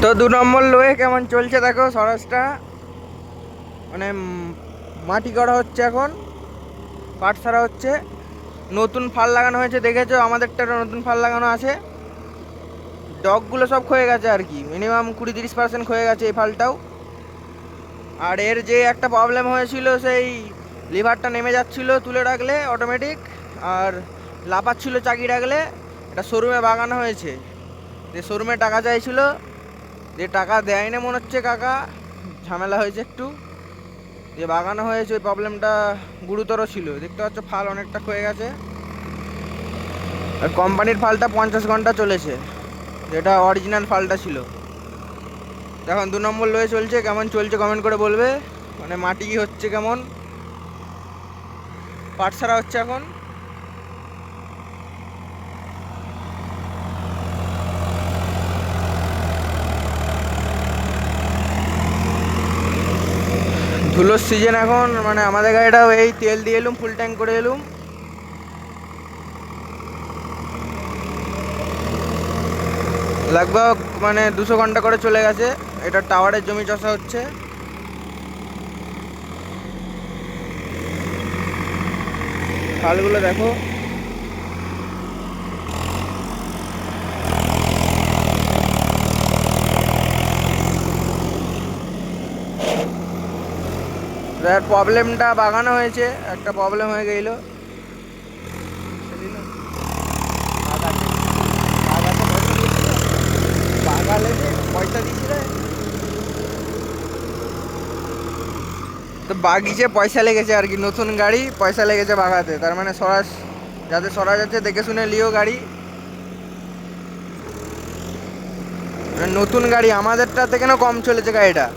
তো 2 নম্বর লোয়ে কেমন চলছে দেখো স্বরাজটা। মানে মাটি করা হচ্ছে এখন, পাট সারা হচ্ছে, নতুন ফাল লাগানো হয়েছে। দেখেছো আমাদেরটা নতুন ফাল লাগানো আছে। ডগগুলো সব ক্ষয়ে গেছে আর কি, মিনিমাম 20-30% ক্ষয়ে গেছে এই ফালটাও। আর এর যে একটা প্রবলেম হয়েছিল, সেই লিভারটা নেমে যাচ্ছিল তুলে রাখলে অটোমেটিক, আর লাফাচ্ছিল চাকি রাখলে। এটা শোরুমে বাগানো হয়েছে, যে শোরুমে টাকা চাইছিল, যে টাকা দেয় না মনে হচ্ছে কাকা, ঝামেলা হয়েছে একটু, যে বাগানো হয়েছে। ওই প্রবলেমটা গুরুতর ছিল, দেখতে পাচ্ছ ফাল অনেকটা ক্ষয়ে গেছে। আর কোম্পানির ফালটা 50 ঘন্টা চলেছে, যেটা অরিজিনাল ফালটা ছিল। এখন 2 নম্বর লয়ে চলছে, কেমন চলছে কমেন্ট করে বলবে। মানে মাটি কি হচ্ছে, কেমন পাট সারা হচ্ছে এখন। ধুলোর সিজন এখন, মানে আমাদের গাড়িটাও এই তেল দিয়ে এলুম, ফুল ট্যাঙ্ক করে এলুম। লাগভগ মানে 200 ঘন্টা করে চলে গেছে। এটা টাওয়ারের জমি চষা হচ্ছে। খালগুলো দেখো, যার প্রবলেমটা বাগানো হয়েছে, একটা প্রবলেম হয়ে গেল। পয়সা দিয়েছিল তো বাগিচে পয়সা লেগেছে আর কি, নতুন গাড়ি পয়সা লেগেছে বাগাতে। তার মানে স্বরাজ, যাতে স্বরাজ আছে দেখে শুনে লিও গাড়ি। মানে নতুন গাড়ি আমাদেরটা থেকে না কম চলেছে গাড়িটা।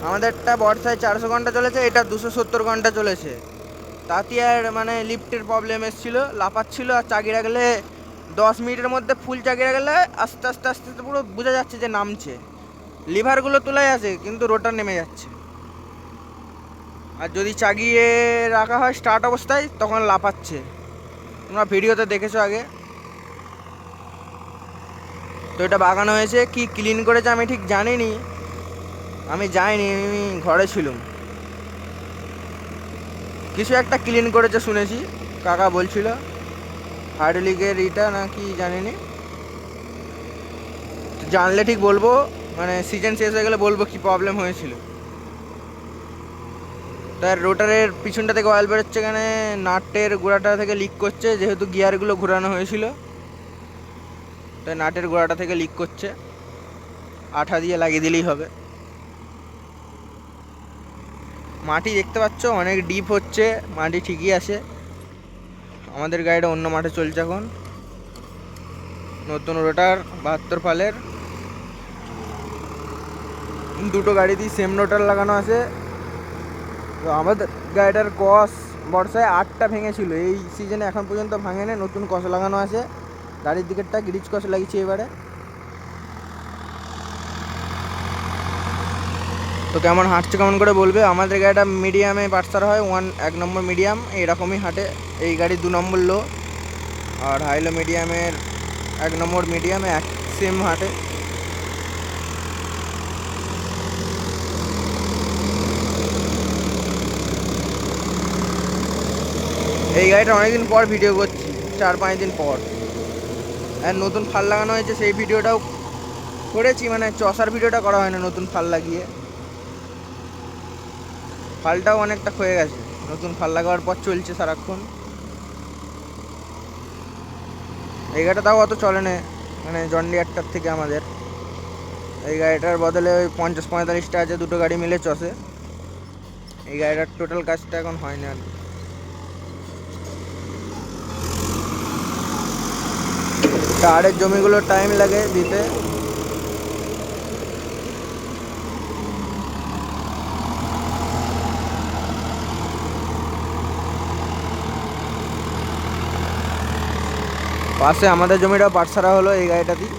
আমাদেরটা বর্ষায় 400 ঘন্টা চলেছে, এটা 270 ঘন্টা চলেছে। তাতে আর মানে লিফটের প্রবলেম এসেছিলো, লাফাচ্ছিল। আর চাকি রাখলে 10 মিনিটের মধ্যে ফুল চাকি রাখলে আস্তে আস্তে আস্তে আস্তে পুরো বোঝা যাচ্ছে যে নামছে। লিভারগুলো তোলাই আছে কিন্তু রোটার নেমে যাচ্ছে। আর যদি চাগিয়ে রাখা হয় স্টার্ট অবস্থায়, তখন লাফাচ্ছে। তোমরা ভিডিওতে দেখেছো আগে। তো এটা বাগানো হয়েছে, কি ক্লিন করেছে আমি ঠিক জানিনি, আমি যাইনি, আমি ঘরে ছিলাম। কিছু একটা ক্লিন করেছে শুনেছি, কাকা বলছিল। হাইড্রোলিকের ইটা না কি জানিনি, জানলে ঠিক বলবো। মানে সিজন শেষ হয়ে গেলে বলবো কি প্রবলেম হয়েছিল। তার রোটারের পিছনটা থেকে অয়েল বেরোচ্ছে, এখানে নাটের গোড়াটা থেকে লিক করছে, যেহেতু গিয়ারগুলো ঘোরানো হয়েছিল, তাই নাটের গোড়াটা থেকে লিক করছে। আঠা দিয়ে লাগিয়ে দিলেই হবে। মাটি দেখতে পাচ্ছ অনেক ডিপ হচ্ছে, মাটি ঠিকই আছে। আমাদের গাড়িটা অন্য মাঠে চলছে এখন। নতুন রোটার 72 ফালের, দুটো গাড়িতেই সেম রোটার লাগানো আছে। তো আমাদের গাড়িটার কস বর্ষায় 8টা ভেঙেছিল, এই সিজনে এখন পর্যন্ত ভাঙেনি। নতুন কস লাগানো আছে, গাড়ির দিকেরটা গ্রিজ কস লাগিয়েছি এবারে। তো কেমন হাঁটছে কেমন করে বলবে। আমাদের গাড়িটা মিডিয়ামে পাটসার হয়, 1 নম্বর মিডিয়াম এরকমই হাঁটে। এই গাড়ি 2 নম্বর লো, আর হাইলো মিডিয়ামের 1 নম্বর মিডিয়ামে এক সেম হাঁটে। এই গাড়িটা অনেকদিন পর ভিডিও করছি, 4-5 দিন পর। আর নতুন ফাল লাগানো হয়েছে, সেই ভিডিওটাও করেছি। মানে চষার ভিডিওটা করা হয় না নতুন ফাল লাগিয়ে। ফালটাও অনেকটা ক্ষয়ে গেছে, নতুন ফাল লাগাবার পর চলছে সারাক্ষণ। এই গাড়িটা তাও অত চলে না, মানে জন্ডিয়ারটার থেকে আমাদের এই গাড়িটার বদলে ওই 50-45টা আছে, দুটো গাড়ি মিলে চষে। এই গাড়িটার টোটাল কাজটা এখন হয় না আর কি। টায়ারের জমিগুলো টাইম লাগে দিতে। পাশে আমাদের জমিটা পাটসারা হলো এই গাড়িটাতেই।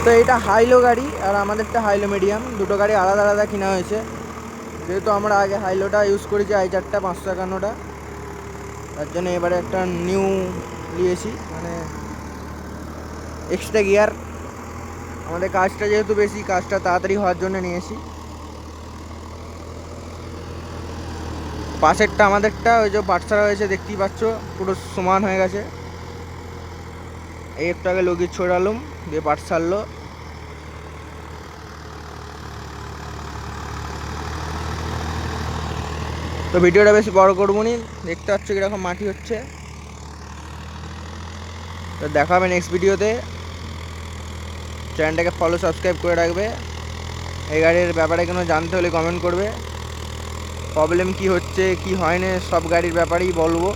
তো এটা হাইলো গাড়ি আর আমাদেরটা হাইলো মিডিয়াম, দুটো গাড়ি আলাদা আলাদা কেনা হয়েছে। যেহেতু আমরা আগে হাইলোটা ইউজ করেছি i4টা 551টা, তার জন্য এবারে একটা নিউ নিয়েছি, মানে এক্সট্রা গিয়ার। আমাদের কাজটা যেহেতু বেশি, কাজটা তাড়াতাড়ি হওয়ার জন্য নিয়েছি। পাশেরটা আমাদেরটা ওই যে পাটসারা হয়েছে দেখতেই পাচ্ছ, পুরো সমান হয়ে গেছে। এই একটু আগে লগি ছড়ালুম, দিয়ে পাট সারলো। তো ভিডিওটা বেশি বড় করবো নি, দেখতে পাচ্ছ কীরকম মাটি হচ্ছে। তো দেখা হবে নেক্সট ভিডিওতে। চ্যানেলটাকে ফলো সাবস্ক্রাইব করে রাখবে। এই গাড়ির ব্যাপারে কোনো জানতে হলে কমেন্ট করবে। প্রবলেম কি হচ্ছে কি হয় না সব গাড়ির ব্যাপারেই বলবো।